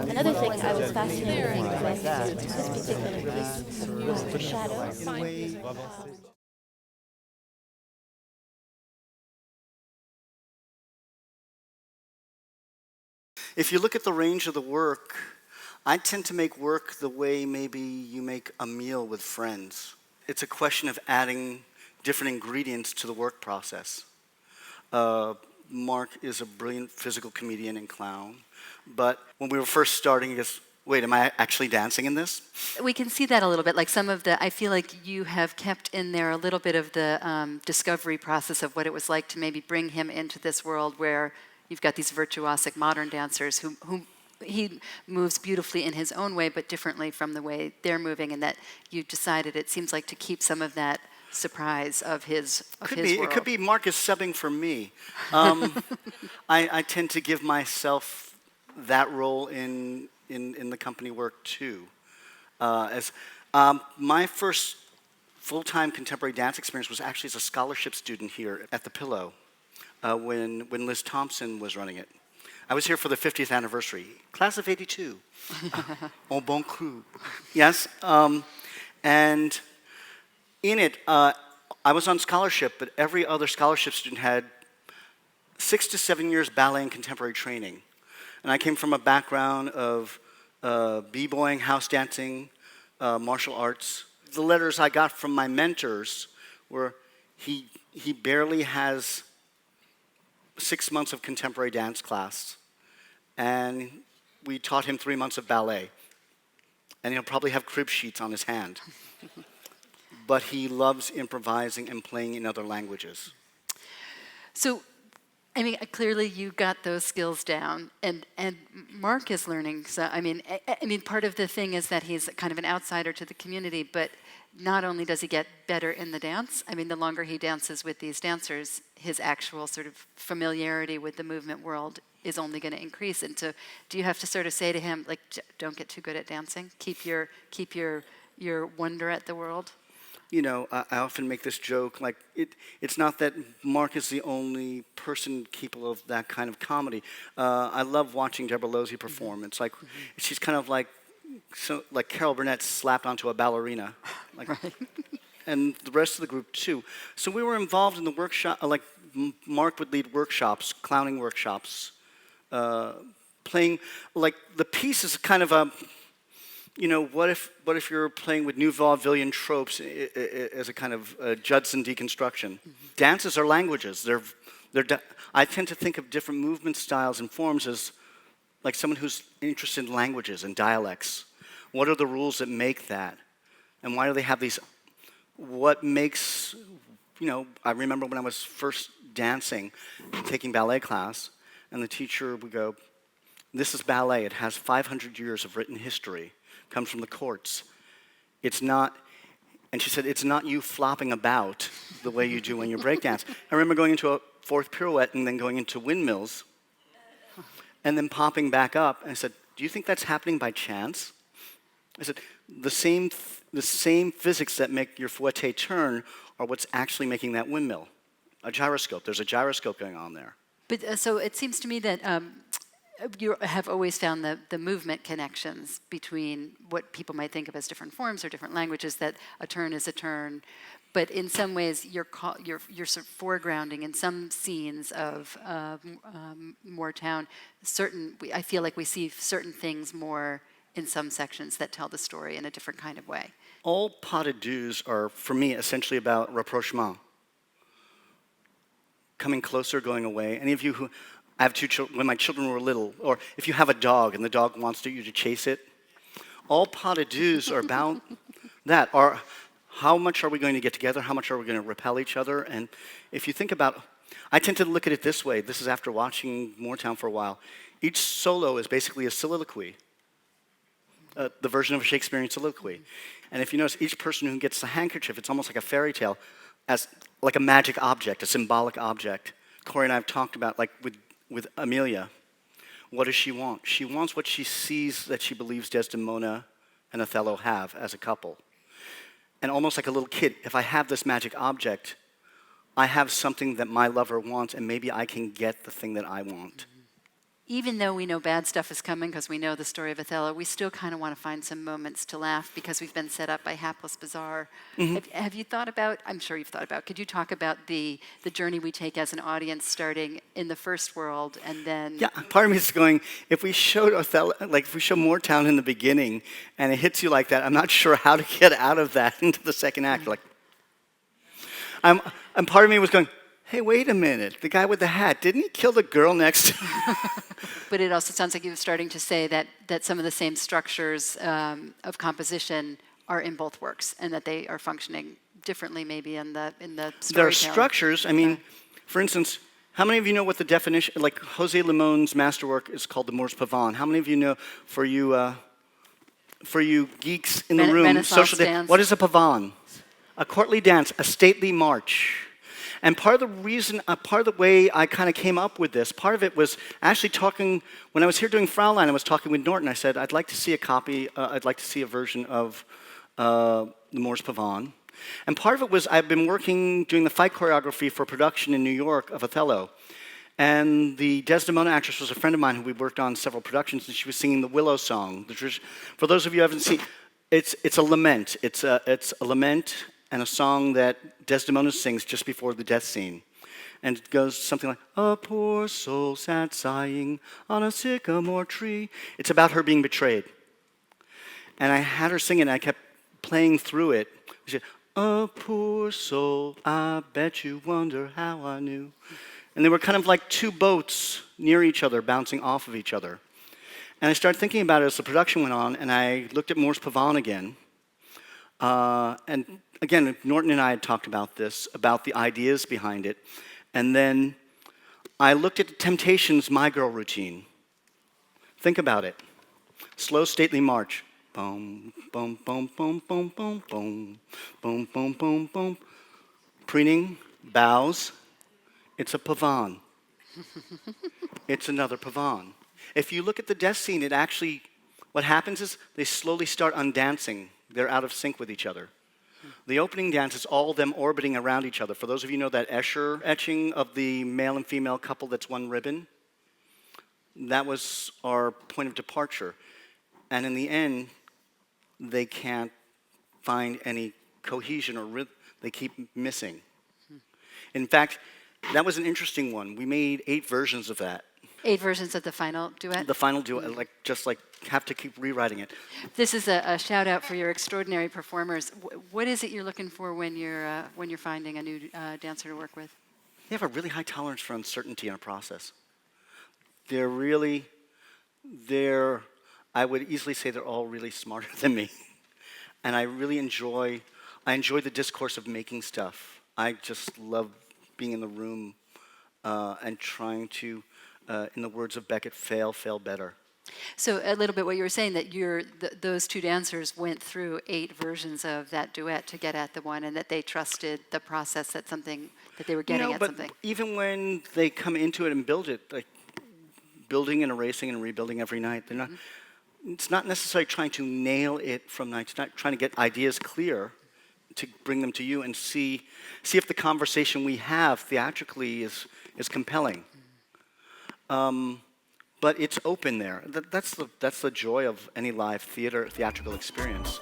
Another thing I was fascinated with this particular piece was the shadow. If you look at the range of the work, I tend to make work the way maybe you make a meal with friends. It's a question of adding different ingredients to the work process. Mark is a brilliant physical comedian and clown, but when we were first starting, he goes, wait, am I actually dancing in this? We can see that a little bit, like some of the, I feel like you have kept in there a little bit of the discovery process of what it was like to maybe bring him into this world where you've got these virtuosic modern dancers who he moves beautifully in his own way, but differently from the way they're moving, and that you decided, it seems like, to keep some of that surprise of his world. It could be Mark is subbing for me. I tend to give myself that role in the company work too. My first full-time contemporary dance experience was actually as a scholarship student here at the Pillow when Liz Thompson was running it. I was here for the 50th anniversary, class of '82, en bon cru. Yes, and in it, I was on scholarship, but every other scholarship student had 6 to 7 years ballet and contemporary training. And I came from a background of b-boying, house dancing, martial arts. The letters I got from my mentors were, he barely has 6 months of contemporary dance class, and we taught him 3 months of ballet. And he'll probably have crib sheets on his hand. But he loves improvising and playing in other languages. So, I mean, clearly you got those skills down, and Mark is learning. So, I mean, part of the thing is that he's kind of an outsider to the community, but not only does he get better in the dance, I mean, the longer he dances with these dancers, his actual sort of familiarity with the movement world is only going to increase. And so, do you have to sort of say to him, like, don't get too good at dancing, keep your wonder at the world? You know, I often make this joke, like, it's not that Mark is the only person capable of that kind of comedy. I love watching Deborah Losey perform. It's like, she's kind of like Carol Burnett slapped onto a ballerina. Like, right. And the rest of the group, too. So we were involved in the workshop, like, Mark would lead workshops, clowning workshops, playing, like, the piece is kind of a, you know, what if you're playing with new vaudevillian tropes as a kind of Judson deconstruction? Dances are languages. I tend to think of different movement styles and forms as like someone who's interested in languages and dialects. What are the rules that make that? And why do they have these? What makes, you know, I remember when I was first dancing, taking ballet class, and the teacher would go, this is ballet. It has 500 years of written history. Comes from the courts. It's not, and she said, it's not you flopping about the way you do when you breakdance. I remember going into a fourth pirouette and then going into windmills and then popping back up. And I said, do you think that's happening by chance? I said, the same physics that make your fouette turn are what's actually making that windmill. A gyroscope. There's a gyroscope going on there. But so it seems to me that you have always found the movement connections between what people might think of as different forms or different languages, that a turn is a turn. But in some ways, you're sort of foregrounding in some scenes of Moortown. I feel like we see certain things more in some sections that tell the story in a different kind of way. All pas de deux are, for me, essentially about rapprochement. Coming closer, going away. Any of you who... I have 2 children, when my children were little, or if you have a dog and the dog wants you to chase it, all pas de deux are about that. How much are we going to get together? How much are we going to repel each other? And if you think about, I tend to look at it this way. This is after watching Moortown for a while. Each solo is basically a soliloquy, the version of a Shakespearean soliloquy. And if you notice, each person who gets the handkerchief, it's almost like a fairy tale, as like a magic object, a symbolic object. Corey and I have talked about, like with Amelia, what does she want? She wants what she sees that she believes Desdemona and Othello have as a couple. And almost like a little kid, if I have this magic object, I have something that my lover wants, and maybe I can get the thing that I want. even though we know bad stuff is coming because we know the story of Othello, we still kind of want to find some moments to laugh because we've been set up by Hapless Bizarre. Have you thought about, I'm sure you've thought about, could you talk about the journey we take as an audience starting in the first world and then... Yeah, part of me is going, if we showed Othello, like if we show Moortown in the beginning and it hits you like that, I'm not sure how to get out of that into the second act. Like, and part of me was going, hey, wait a minute, the guy with the hat, didn't he kill the girl next to But it also sounds like you were starting to say that some of the same structures of composition are in both works and that they are functioning differently maybe in the storytelling. There are structures. I mean, for instance, how many of you know what the definition, like Jose Limon's masterwork is called the Moors Pavane. How many of you know, for you geeks in the room, social dance, what is a pavane? A courtly dance, a stately march. And part of the reason, part of the way I kind of came up with this, part of it was actually talking, when I was here doing Fraulein, I was talking with Norton. I said, I'd like to see a copy, I'd like to see a version of the Moors Pavane. And part of it was I've been working, doing the fight choreography for a production in New York of Othello. And the Desdemona actress was a friend of mine who we worked on several productions, and she was singing the Willow song. For those of you who haven't seen, it's a lament. It's a lament and a song that Desdemona sings just before the death scene. And it goes something like, a poor soul sat sighing on a sycamore tree. It's about her being betrayed. And I had her sing it, and I kept playing through it. She said, a poor soul, I bet you wonder how I knew. And they were kind of like two boats near each other, bouncing off of each other. And I started thinking about it as the production went on, and I looked at Moors Pavane again. And again, Norton and I had talked about this, about the ideas behind it. And then I looked at Temptations' My Girl routine. Think about it. Slow, stately march. Boom, boom, boom, boom, boom, boom, boom, boom, boom, boom, boom. Preening, bows. It's a pavane. It's another pavane. If you look at the death scene, it actually, what happens is they slowly start undancing. They're out of sync with each other. The opening dance is all them orbiting around each other. For those of you who know that Escher etching of the male and female couple that's one ribbon, that was our point of departure. And in the end, they can't find any cohesion or rhythm. They keep missing. In fact, that was an interesting one. We made 8 versions of that. 8 versions of the final duet? The final duet, just have to keep rewriting it. This is a shout out for your extraordinary performers. What is it you're looking for when you're finding a new dancer to work with? They have a really high tolerance for uncertainty in a process. I would easily say they're all really smarter than me. And I really enjoy the discourse of making stuff. I just love being in the room and trying to, in the words of Becket, fail better. So a little bit what you were saying, that those 2 dancers went through 8 versions of that duet to get at the one, and that they trusted the process, that they were getting at something. Even when they come into it and build it, like building and erasing and rebuilding every night, they're not. It's not necessarily trying to nail it from night to night. Trying to get ideas clear to bring them to you and see if the conversation we have theatrically is compelling. But it's open there. That's the joy of any live theatrical experience.